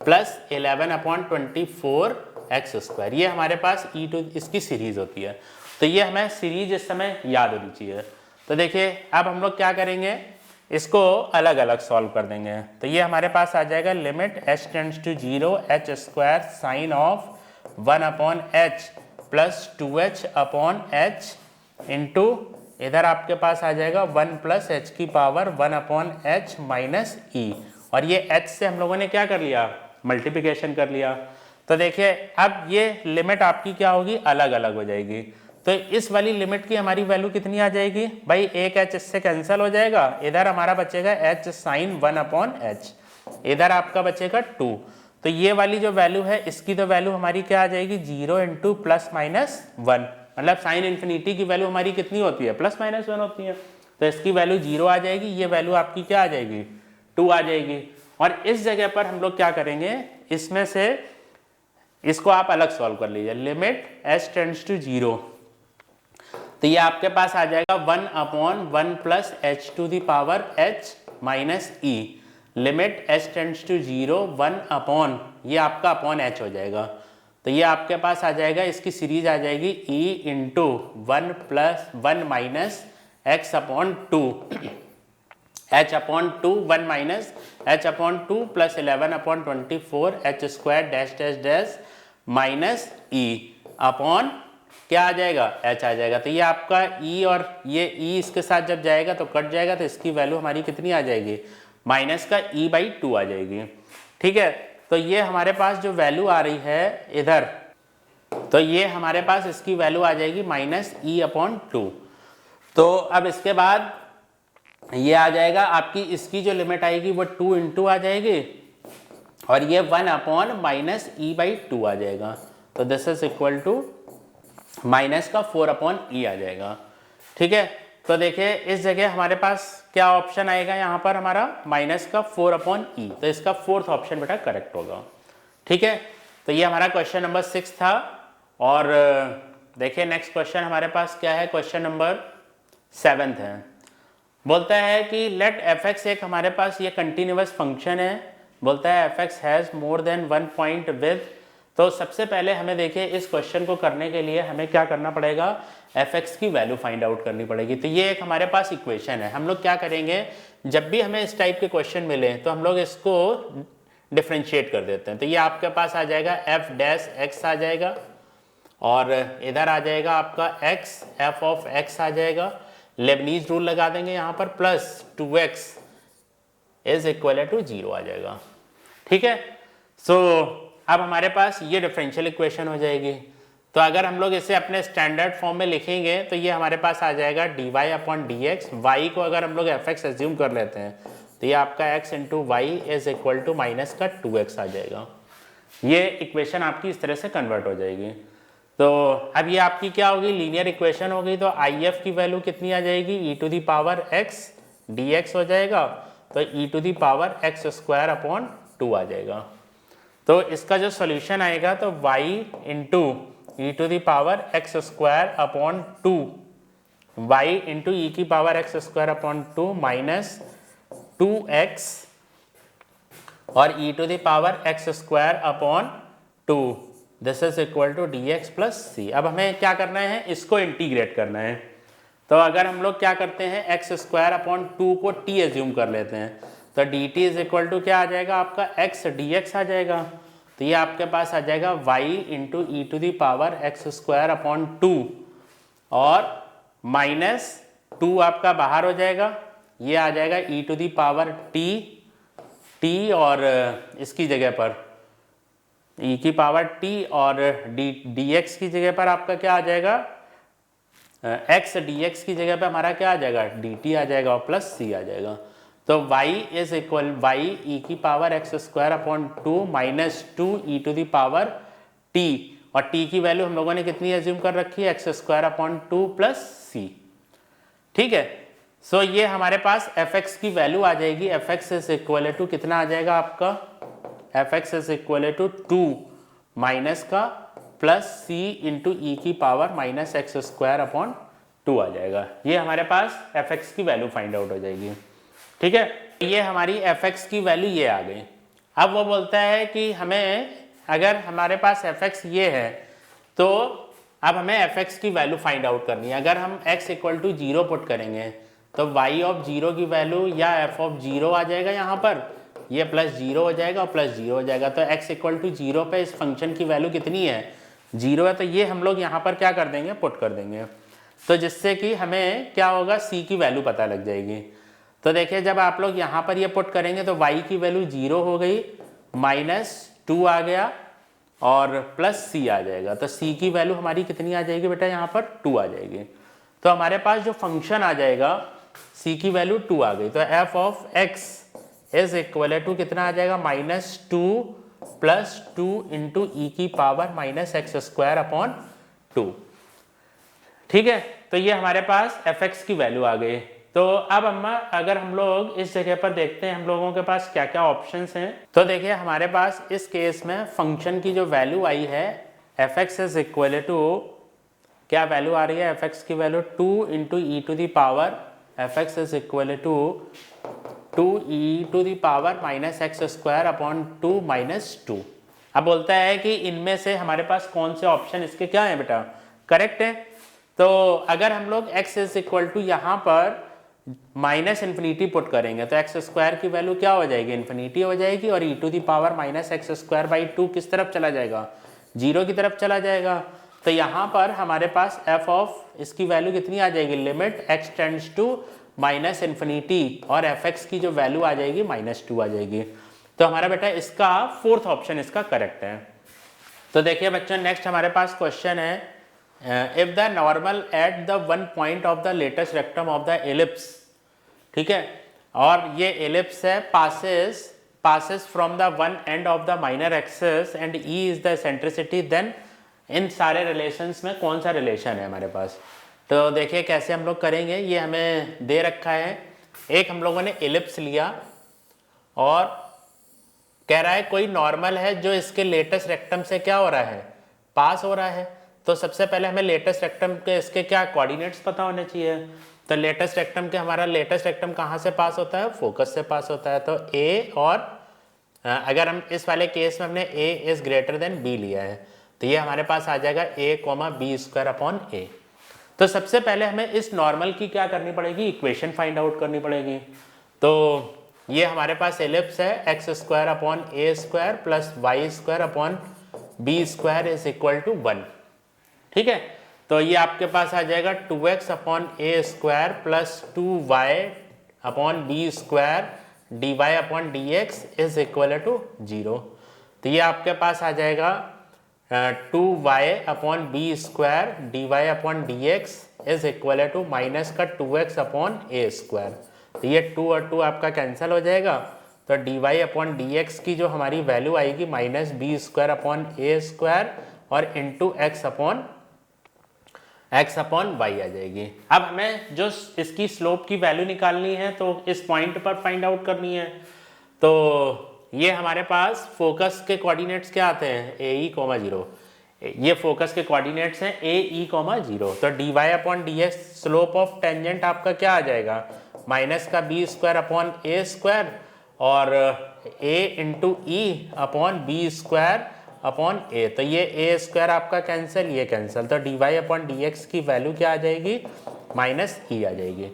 plus 11 upon 24 x square. ये हमारे पास इसकी सीरीज होती है। तो ये हमें सीरीज इस समय याद होनी चाहिए। तो देखिए अब हम लोग क्या करेंगे, इसको अलग अलग सॉल्व कर देंगे। तो ये हमारे पास आ जाएगा limit h tends to 0 h square sine of 1 upon h plus 2h upon h into इधर आपके पास आ जाएगा 1 प्लस h की power 1 upon h minus e। और ये h से हम लोगों ने क्या कर लिया, मल्टीप्लिकेशन कर लिया। तो देखिए अब ये लिमिट आपकी क्या होगी, अलग अलग हो जाएगी। तो इस वाली लिमिट की हमारी वैल्यू कितनी आ जाएगी भाई, एक h इससे कैंसिल हो जाएगा, इधर हमारा बचेगा h साइन 1 अपॉन h, इधर आपका बचेगा 2। तो ये वाली जो वैल्यू है इसकी तो वैल्यू हमारी क्या आ जाएगी, 0 इंटू प्लस माइनस 1, मतलब साइन इन्फिनिटी की वैल्यू हमारी कितनी होती है, प्लस माइनस 1 होती है। तो इसकी वैल्यू 0 आ जाएगी, ये वैल्यू आपकी क्या आ जाएगी, 2 आ जाएगी। और इस जगह पर हम लोग क्या करेंगे, इसमें से इसको आप अलग सॉल्व कर लीजिए। लिमिट h टेंड्स टू 0, तो ये आपके पास आ जाएगा 1 upon 1 plus h to the power h minus e। Limit h tends to 0 1 upon, ये आपका अपॉन h हो जाएगा। तो ये आपके पास आ जाएगा, इसकी सीरीज आ जाएगी e into 1 plus 1 minus x upon 2 h upon 2 1 minus h upon 2 plus 11 upon 24 h square dash dash dash minus e upon क्या आ जाएगा, h आ जाएगा। तो ये आपका e और ये e इसके साथ जब जाएगा तो कट जाएगा, तो इसकी वैल्यू हमारी कितनी आ जाएगी, माइनस का e बाई 2 आ जाएगी। ठीक है, तो ये हमारे पास जो वैल्यू आ रही है इधर, तो ये हमारे पास इसकी वैल्यू आ जाएगी माइनस e अपॉन 2। तो अब इसके बाद ये आ जाएगा आपकी, इसकी जो लिमिट आएगी वो 2 इंटू आ जाएगी और ये 1 अपॉन माइनस e बाई 2 आ जाएगा। तो this is equal to minus का 4 अपॉन e आ जाएगा। ठीक है, तो देखिए इस जगह हमारे पास क्या ऑप्शन आएगा, यहाँ पर हमारा माइनस का 4 अपॉन e। तो इसका फोर्थ ऑप्शन बेटा करेक्ट होगा। ठीक है, तो ये हमारा क्वेश्चन नंबर 6 था। और देखिए नेक्स्ट क्वेश्चन हमारे पास क्या है, क्वेश्चन नंबर 7 है। बोलता है कि लेट f(x) एक हमारे पास ये कंटिन्यूअस फंक्शन है। बोलता है f(x) has more than 1 point with. तो सबसे पहले हमें देखिए इस क्वेश्चन को करने के लिए हमें क्या करना पड़ेगा, f(x) की वैल्यू फाइंड आउट करनी पड़ेगी। तो ये एक हमारे पास इक्वेशन है। हम लोग क्या करेंगे, जब भी हमें इस टाइप के क्वेश्चन मिले तो हम लोग इसको डिफ्रेंशिएट कर देते हैं। तो ये आपके पास आ जाएगा f डैश x आ जाएगा और इधर आ जाएगा आपका x, f ऑफ x आ जाएगा। लेबनीज रूल लगा देंगे यहाँ पर, plus 2x is equal to 0 आ जाएगा। ठीक है, सो अब हमारे पास ये डिफरेंशियल इक्वेशन हो जाएगी। तो अगर हम लोग इसे अपने स्टैंडर्ड फॉर्म में लिखेंगे तो ये हमारे पास आ जाएगा dy अपॉन dx। y को अगर हम लोग fx एज्यूम कर लेते हैं तो ये आपका x into y is equal to minus का 2x आ जाएगा। ये इक्वेशन आपकी इस तरह से कन्वर्ट हो जाएगी। तो अब ये आपकी क्या होगी, लीनियर इक्वेशन होगी। तो IF की वैल्यू कितनी आ जाएगी, e to the power x dx हो जाएगा। तो e to the power x square upon 2 आ जाएगा। तो इसका जो सॉल्यूशन आएगा तो y into E to the power x square upon 2, y into ई की power x square upon 2 minus 2x और e to the power x square upon 2, this is equal to dx plus C. अब हमें क्या करना है, इसको integrate करना है। तो अगर हम लोग क्या करते हैं, x स्क्वायर अपॉन 2 को t एज्यूम कर लेते हैं। तो d t is equal to क्या आ जाएगा आपका x dx आ जाएगा। तो ये आपके पास आ जाएगा y into E to the power x square upon 2 और माइनस 2 आपका बाहर हो जाएगा, ये आ जाएगा E to the power t और इसकी जगह पर e की पावर t और dx की जगह पर आपका क्या आ जाएगा, x dx की जगह पे हमारा क्या आ जाएगा dt आ जाएगा और प्लस c आ जाएगा। तो y is equal y e की power x square upon 2 minus 2 e to the power t और t की वैल्यू हम लोगों ने कितनी एज्यूम कर रखी है, x square upon 2 plus c। ठीक है, सो ये हमारे पास fx की वैल्यू आ जाएगी, fx इज इक्वल टू कितना आ जाएगा आपका, fx is equal to 2 minus का प्लस c इंटू ई की power minus x square upon 2 आ जाएगा। ये हमारे पास fx की वैल्यू फाइंड आउट हो जाएगी। ठीक है, ये हमारी fx की वैल्यू ये आ गई। अब वो बोलता है कि हमें अगर हमारे पास fx ये है तो अब हमें fx की वैल्यू फाइंड आउट करनी है। अगर हम x इक्वल टू 0 पुट करेंगे तो y ऑफ 0 की वैल्यू या f ऑफ 0 आ जाएगा, यहाँ पर ये प्लस 0 हो जाएगा और प्लस 0 हो जाएगा। तो x इक्वल टू 0 पे इस फंक्शन की वैल्यू कितनी है, 0 है, तो ये हम लोग यहाँ पर क्या कर देंगे, पुट कर देंगे, तो जिससे कि हमें क्या होगा, c की वैल्यू पता लग जाएगी। तो देखिए जब आप लोग यहाँ पर ये पुट करेंगे तो y की वैल्यू 0 हो गई, माइनस 2 आ गया और प्लस c आ जाएगा। तो c की वैल्यू हमारी कितनी आ जाएगी बेटा, यहाँ पर 2 आ जाएगी। तो हमारे पास जो फंक्शन आ जाएगा c की वैल्यू 2 आ गई। तो f of x is equal to कितना आ जाएगा, माइनस 2 प्लस 2 इंटू ई की power minus x square upon 2। ठीक है, तो ये हमारे पास fx की वैल्यू आ गई। तो अब अगर हम लोग इस जगह पर देखते हैं हम लोगों के पास क्या क्या ऑप्शंस हैं, तो देखिए हमारे पास इस केस में फंक्शन की जो वैल्यू आई है fx इज इक्वल टू क्या वैल्यू आ रही है, fx की value 2 into E to the power fx is equal to 2 e to the power minus x square upon 2 minus 2। अब बोलता है कि इनमें से हमारे पास कौन से ऑप्शन इसके क्या है बेटा, करेक्ट है। तो अगर हम लोग x इज इक्वल टू यहाँ पर माइनस इन्फिनिटी पुट करेंगे तो एक्स स्क्वायर की वैल्यू क्या हो जाएगी, इन्फिनिटी हो जाएगी और e to the power minus x square by 2 किस तरफ चला जाएगा, 0 की तरफ चला जाएगा। तो यहाँ पर हमारे पास f ऑफ इसकी वैल्यू कितनी आ जाएगी, limit x tends to minus infinity और fx की जो वैल्यू आ जाएगी -2 आ जाएगी। तो हमारा बेटा इसका फोर्थ ऑप्शन इसका करेक्ट है। तो देखिए बच्चों नेक्स्ट हमारे पास क्वेश्चन है, if the normal at the one point of the latus rectum of the ellipse, ठीक है, और ये एलिप्स है passes from the one end of the minor axis and E is the eccentricity, then इन सारे relations में कौन सा relation है हमारे पास। तो देखिए कैसे हम लोग करेंगे, ये हमें दे रखा है, एक हम लोगों ने एलिप्स लिया और कह रहा है कोई नॉर्मल है जो इसके लेटेस्ट रेक्टम से क्या हो रहा है, पास हो रहा है। तो सबसे पहले हमें लेटेस्ट रेक्टम के इसके क्या कोऑर्डिनेट्स पता होने चाहिए। तो लेटेस्ट रेक्टम के हमारा लेटेस्ट रेक्टम कहाँ से पास होता है, फोकस से पास होता है। तो ए और अगर हम इस वाले केस में हमने a is greater than b लिया है तो ये हमारे पास आ जाएगा a comma b square upon a. तो सबसे पहले हमें इस नॉर्मल की क्या करनी पड़ेगी, इक्वेशन फाइंड आउट करनी पड़ेगी। तो ये हमारे पास एलिप्स है x square upon a square plus Y square upon b square is equal to 1। ठीक है, तो ये आपके पास आ जाएगा 2x upon a square plus 2y upon b square d y upon D x is equal to 0। तो ये आपके पास आ जाएगा 2y upon b square d y upon D x is equal to minus का 2x अपॉन ए स्क्वायर। तो ये 2 और 2 आपका कैंसिल हो जाएगा। तो d y upon D x की जो हमारी वैल्यू आएगी minus b square upon a square और इंटू एक्स अपॉन वाई आ जाएगी। अब हमें जो इसकी स्लोप की वैल्यू निकालनी है तो इस पॉइंट पर फाइंड आउट करनी है। तो ये हमारे पास फोकस के कोऑर्डिनेट्स क्या आते हैं, ए ई कॉमा 0। ये फोकस के कोऑर्डिनेट्स हैं ए ई कॉमा 0। तो d y upon D x slope of tangent आपका क्या आ जाएगा, माइनस का b square upon a square और a into e upon b square upon a. तो ये ए स्क्वायर आपका कैंसिल, ये कैंसिल। तो d y upon D x की वैल्यू क्या आ जाएगी, माइनस ई आ जाएगी।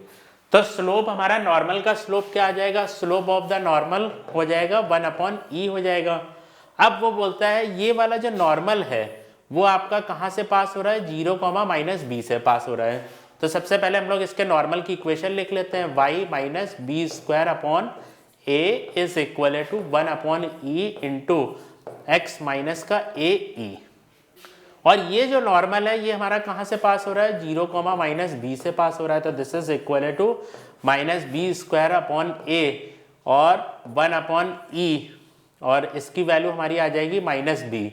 तो स्लोप हमारा नॉर्मल का स्लोप क्या आ जाएगा, स्लोप ऑफ द नॉर्मल हो जाएगा 1/e हो जाएगा। अब वो बोलता है ये वाला जो नॉर्मल है वो आपका कहाँ से पास हो रहा है, 0, -b से पास हो रहा है। तो सबसे पहले हम लोग इसके नॉर्मल की इक्वेशन लिख लेते हैं, y - b² a is equal to 1/e into x minus का ae। और ये जो नॉर्मल है ये हमारा कहाँ से पास हो रहा है, 0, -b से पास हो रहा है। तो this is equal to -b² a और 1/e और इसकी वैल्यू हमारी आ जाएगी -b।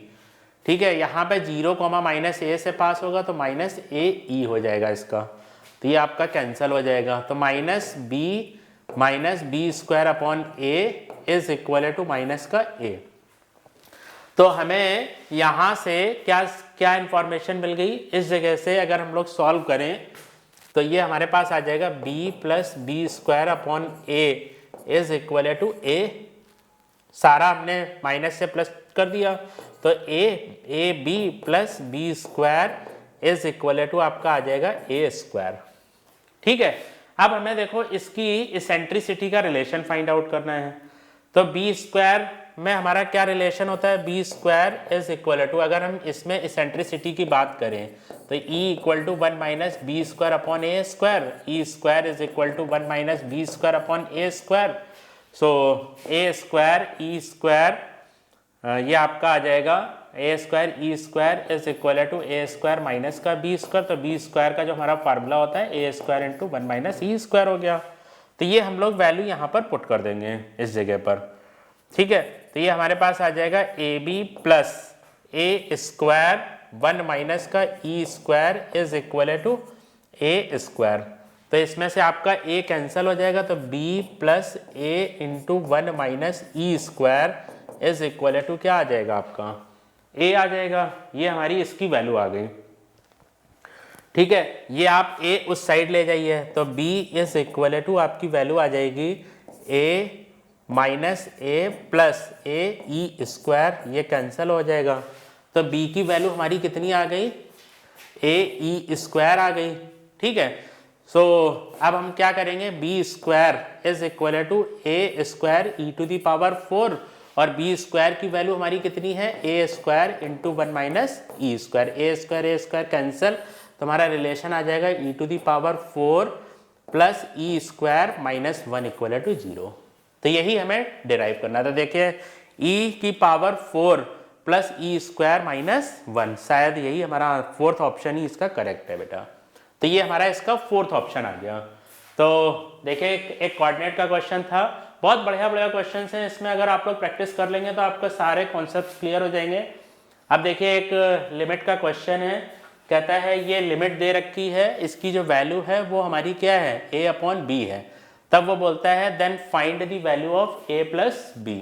ठीक है, यहाँ पे 0, -a से पास होगा तो -ae हो जाएगा इसका, तो ये आपका कैंसिल हो जाएगा। तो -b -b² a is equal to minus का a। तो हमें यहाँ से क्या क्या इंफॉर्मेशन मिल गई, इस जगह से अगर हम लोग सॉल्व करें तो ये हमारे पास आ जाएगा b + b² a is equal to a, सारा हमने माइनस से प्लस कर दिया तो ab + b² is equal to आपका आ जाएगा a²। ठीक है, अब हमें देखो इसकी इसेंट्रिसिटी का रिलेशन फाइंड आउट करना है। तो b² में हमारा क्या रिलेशन होता है, b² इज इक्वल टू, अगर हम इसमें इसेंट्रिसिटी की बात करें तो e = 1 - b² a², e² is equal to 1 - b² a²। So a² e² ये आपका आ जाएगा a² e² is equal to a² minus का b²। तो b² का जो हमारा फार्मूला होता है a² इंटू 1 - e² हो गया। तो ये हम लोग वैल्यू यहाँ पर पुट कर देंगे इस जगह पर। ठीक है, तो ये हमारे पास आ जाएगा ab + a² 1 माइनस का e² is equal to a²। तो इसमें से आपका a कैंसिल हो जाएगा तो b + a into 1 - e² is equal to क्या आ जाएगा आपका, a आ जाएगा। ये हमारी इसकी वैल्यू आ गई। ठीक है, ये आप a उस साइड ले जाइए तो b इज इक्वल टू आपकी वैल्यू आ जाएगी a - a + ae², ये कैंसिल हो जाएगा। तो b की वैल्यू हमारी कितनी आ गई, ae² आ गई। ठीक है, सो अब हम क्या करेंगे, b² is equal to a² e⁴ और b² की वैल्यू हमारी कितनी है, a² into 1 - e², a² cancel, तो हमारा रिलेशन आ जाएगा e⁴ प्लस e² - 1 = 0। तो यही हमें डिराइव करना था। देखिए e⁴ प्लस e² - 1, शायद यही हमारा फोर्थ ऑप्शन ही इसका करेक्ट है बेटा। तो ये हमारा इसका फोर्थ ऑप्शन आ गया। तो देखिए एक कोऑर्डिनेट का क्वेश्चन था, बहुत बढ़िया बढ़िया क्वेश्चन हैं इसमें, अगर आप लोग प्रैक्टिस कर लेंगे तो आपके सारे कॉन्सेप्ट्स क्लियर हो जाएंगे। अब देखिए एक लिमिट का क्वेश्चन है, कहता है ये लिमिट दे रखी है, इसकी जो वैल्यू है वो हमारी क्या है, a/b है। तब वो बोलता है then find the value of a + b।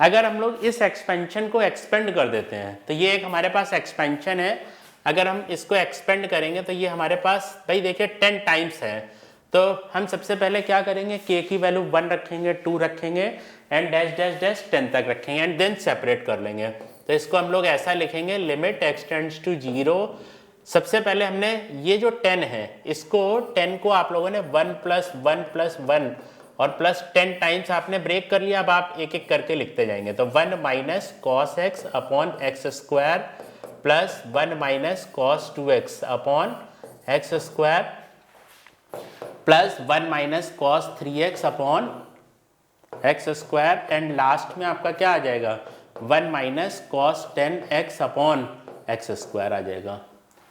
अगर हम लोग इस एक्सपेंशन को एक्सपेंड कर देते हैं तो ये एक हमारे पास एक्सपेंशन है, अगर हम इसको एक्सपेंड करेंगे तो ये हमारे पास भाई देखिए 10 टाइम्स है। तो हम सबसे पहले क्या करेंगे, k की वैल्यू 1 रखेंगे, 2 रखेंगे एंड डैश डैश डैश 10 तक रखेंगे एंड देन सेपरेट कर लेंगे। तो इसको हम लोग ऐसा लिखेंगे लिमिट x टेंड्स टू 0। सबसे पहले हमने ये जो 10 है इसको 10 को आप लोगों ने 1 + 1 + 1 और +10 टाइम्स आपने ब्रेक कर लिया। अब आप एक एक करके लिखते जाएंगे। तो 1 - cos x upon x² plus 1 - cos 2x upon x² plus 1 - cos 3x upon x² and last में आपका क्या आ जाएगा, 1 - cos 10x अपॉन x² आ जाएगा।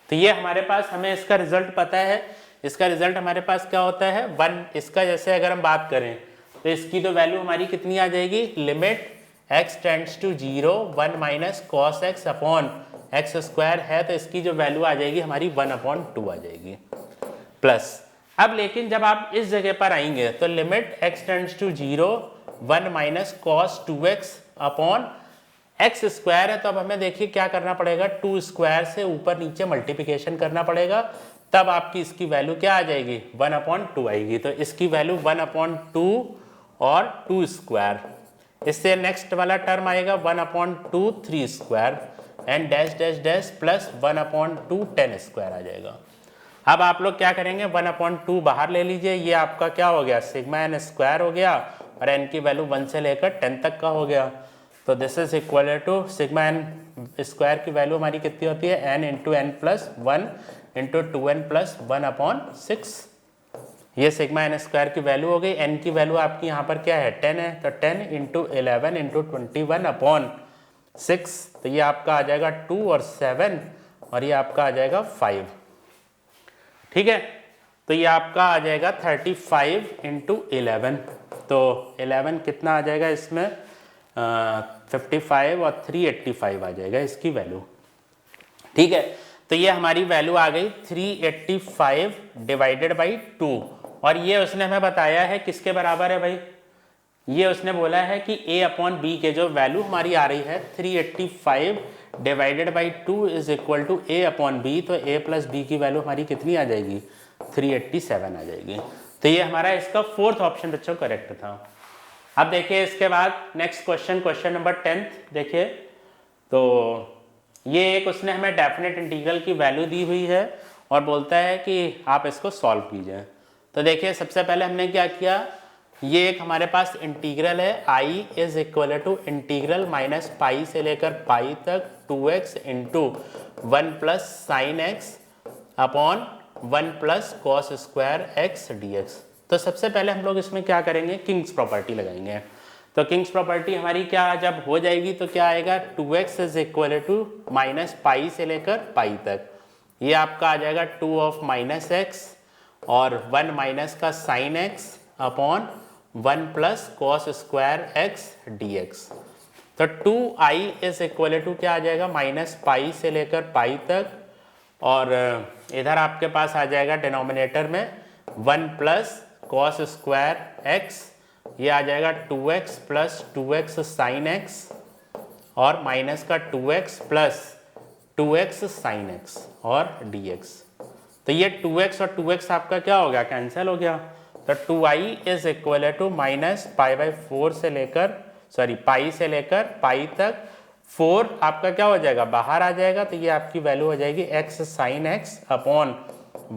तो ये हमारे पास, हमें इसका रिजल्ट पता है। इसका रिजल्ट हमारे पास क्या होता है 1। इसका जैसे अगर हम बात करें तो इसकी तो वैल्यू हमारी कितनी आ जाएगी, limit x tends to 0 1 - cos x upon x² है तो इसकी जो वैल्यू आ जाएगी हमारी 1/2 आ जाएगी प्लस। अब लेकिन जब आप इस जगह पर आएंगे तो limit x tends to 0 1 - cos 2x upon x² है। तो अब हमें देखिए क्या करना पड़ेगा, 2² से ऊपर नीचे मल्टीप्लिकेशन करना पड़ेगा, तब आपकी इसकी वैल्यू क्या आ जाएगी 1/2 आएगी। तो इसकी वैल्यू 1/2 और 2²। इससे नेक्स्ट वाला टर्म आएगा 1/2 3² and dash dash dash plus 1/2 10² आ जाएगा। अब आप लोग क्या करेंगे, 1/2 बाहर ले लीजिए, ये आपका क्या हो गया, सिग्मा एन स्क्वायर हो गया, और एन की वैल्यू 1 से लेकर 10 तक का हो गया। तो this is equal to sigma n square की वैल्यू हमारी कितनी होती है, n into n plus 1 into 2n plus 1/6। ये सिग्मा एन स्क्वायर की वैल्यू हो गई। एन की वैल्यू आपकी यहाँ पर क्या है, 10 है, तो 10 इंटू 11 इंटू 21/6, तो ये आपका आ जाएगा 2 और 7, और ये आपका आ जाएगा 5। ठीक है, तो ये आपका आ जाएगा 35 इंटू 11, तो 11 कितना आ जाएगा इसमें, 55 और 385 आ जाएगा इसकी वैल्यू। ठीक है, तो ये हमारी वैल्यू आ गई 385 डिवाइडेड बाई 2, और ये उसने हमें बताया है किसके बराबर है भाई, ये उसने बोला है कि a/b के जो वैल्यू हमारी आ रही है 385 divided by 2 is equal to a/b, तो a प्लस b की वैल्यू हमारी कितनी आ जाएगी, 387 आ जाएगी। तो ये हमारा इसका 4th ऑप्शन बच्चों करेक्ट था। अब देखिए इसके बाद नेक्स्ट क्वेश्चन, क्वेश्चन नंबर 10 देखिए। तो ये एक उसने हमें डेफिनेट इंटीग्रल की वैल्यू दी हुई है और बोलता है कि आप इसको सॉल्व कीजिए। तो देखिए सबसे पहले हमने क्या किया, ये एक हमारे पास इंटीग्रल है, I is equal to integral minus pi से लेकर पाई तक 2x into 1 plus sine x upon 1 plus cos square x dx। तो सबसे पहले हम लोग इसमें क्या करेंगे, किंग्स प्रॉपर्टी लगाएंगे। तो किंग्स प्रॉपर्टी हमारी क्या जब हो जाएगी तो क्या आएगा, 2x is equal to minus pi से लेकर पाई तक, ये आपका आ जाएगा 2 ऑफ माइनस एक्स और 1 माइनस का sign x upon 1 plus cos square x dx। तो 2i इज इक्वल टू क्या आ जाएगा, माइनस पाई से लेकर पाई तक, और इधर आपके पास आ जाएगा डिनोमिनेटर में 1 प्लस कॉस स्क्वायर एक्स, ये आ जाएगा 2x plus 2x sine x और माइनस का 2x plus 2x sine x और dx। तो ये 2x और 2x आपका क्या हो गया, कैंसिल हो गया। तो 2i is equal to minus pi by 4 से लेकर पाई से लेकर पाई तक, 4 आपका क्या हो जाएगा, बाहर आ जाएगा, तो ये आपकी वैल्यू हो जाएगी x sine x upon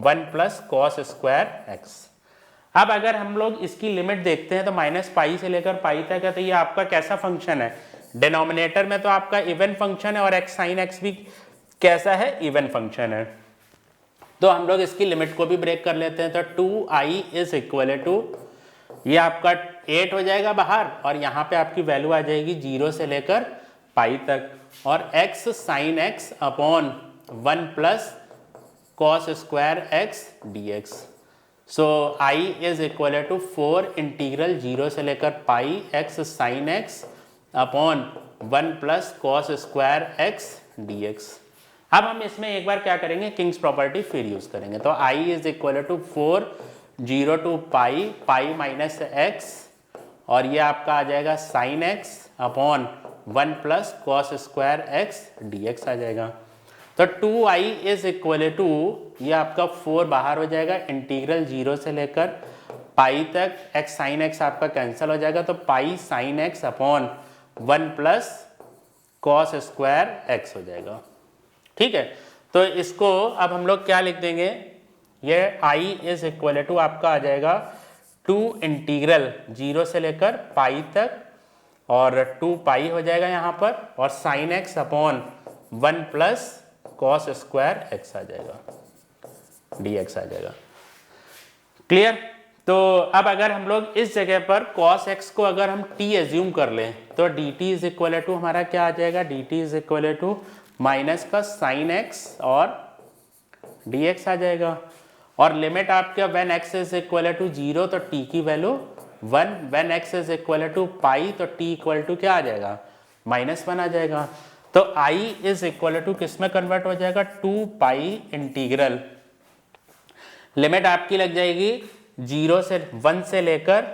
1 plus cos square x. अब अगर हम लोग इसकी लिमिट देखते हैं तो माइनस पाई से लेकर पाई तक है, तो ये आपका कैसा फंक्शन है, डिनोमिनेटर में तो आपका इवन फंक्शन है और एक्स साइन एक्स भी कैसा है, इवन फंक्शन है। तो हम लोग इसकी लिमिट को भी ब्रेक कर लेते हैं। तो 2i इज इक्वल टू, ये आपका 8 हो जाएगा बाहर, और यहाँ पे आपकी वैल्यू आ जाएगी 0 से लेकर पाई तक, और x sine x upon 1 plus cos square x dx। So i is equal to 4 integral 0 से लेकर pi x sine x upon 1 plus cos square x dx। अब हम इसमें एक बार क्या करेंगे, किंग्स प्रॉपर्टी फिर यूज करेंगे। तो i is equal to 4 0 to pi minus x, और ये आपका आ जाएगा sine x upon 1 plus cos square x dx आ जाएगा। तो 2i इज इक्वल टू, ये आपका 4 बाहर हो जाएगा, इंटीग्रल 0 से लेकर पाई तक, x साइन एक्स आपका कैंसिल हो जाएगा, तो pi sine x upon 1 plus cos square x हो जाएगा। ठीक है, तो इसको अब हम लोग क्या लिख देंगे, ये i इज इक्वल टू आपका आ जाएगा 2 इंटीग्रल 0 से लेकर पाई तक, और 2 पाई हो जाएगा यहाँ पर, और sine x upon 1 plus cos square x आ जाएगा, dx आ जाएगा। क्लियर। तो अब अगर हम लोग इस जगह पर cos x को अगर हम t एज्यूम कर लें, तो dt इज इक्वल टू हमारा क्या आ जाएगा, dt is equal to minus का साइन x और dx आ जाएगा, और लिमिट आपका when x is equal to 0 तो t की value 1, when x is equal to pi तो t इक्वल टू क्या आ जाएगा, -1 आ जाएगा। तो i इज इक्वल टू किस में कन्वर्ट हो जाएगा, 2 पाई इंटीग्रल, लिमिट आपकी लग जाएगी 0 से 1 से लेकर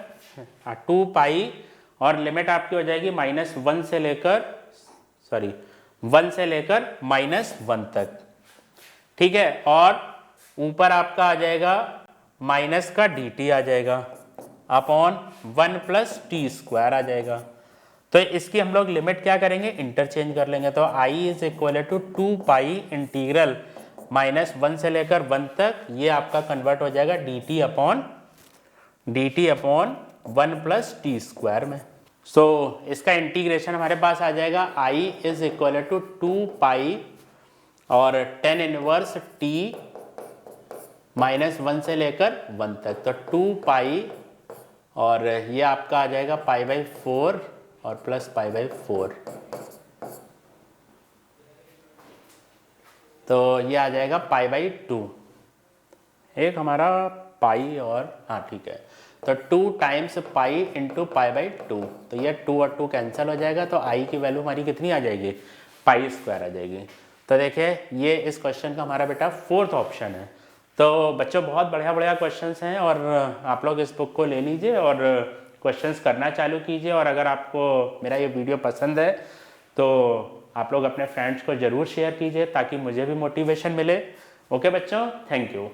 2 पाई, और लिमिट आपकी हो जाएगी -1 से लेकर 1 से लेकर -1 तक। ठीक है, और ऊपर आपका आ जाएगा माइनस का dt आ जाएगा अपॉन 1 प्लस टी स्क्वायर आ जाएगा। तो इसकी हम लोग लिमिट क्या करेंगे, इंटरचेंज कर लेंगे। तो i is equal to 2 pi integral -1 से लेकर 1 तक, ये आपका कन्वर्ट हो जाएगा dt upon 1 plus T square में। सो इसका इंटीग्रेशन हमारे पास आ जाएगा i इज इक्वल टू 2 पाई और tan इनवर्स t -1 से लेकर 1 तक, तो 2 पाई और ये आपका आ जाएगा π/4 और प्लस π/4, तो ये आ जाएगा π/2। एक हमारा पाई और हाँ ठीक है, तो 2 टाइम्स पाई इंटू π/2, तो ये 2 और 2 कैंसिल हो जाएगा, तो i की वैल्यू हमारी कितनी आ जाएगी, पाई स्क्वायर आ जाएगी। तो देखिए ये इस क्वेश्चन का हमारा बेटा 4th ऑप्शन है। तो बच्चों बहुत बढ़िया क्वेश्चंस हैं और आप लोग इस बुक को ले लीजिए और क्वेश्चंस करना चालू कीजिए। और अगर आपको मेरा ये वीडियो पसंद है तो आप लोग अपने फ्रेंड्स को ज़रूर शेयर कीजिए ताकि मुझे भी मोटिवेशन मिले। ओके बच्चों, थैंक यू।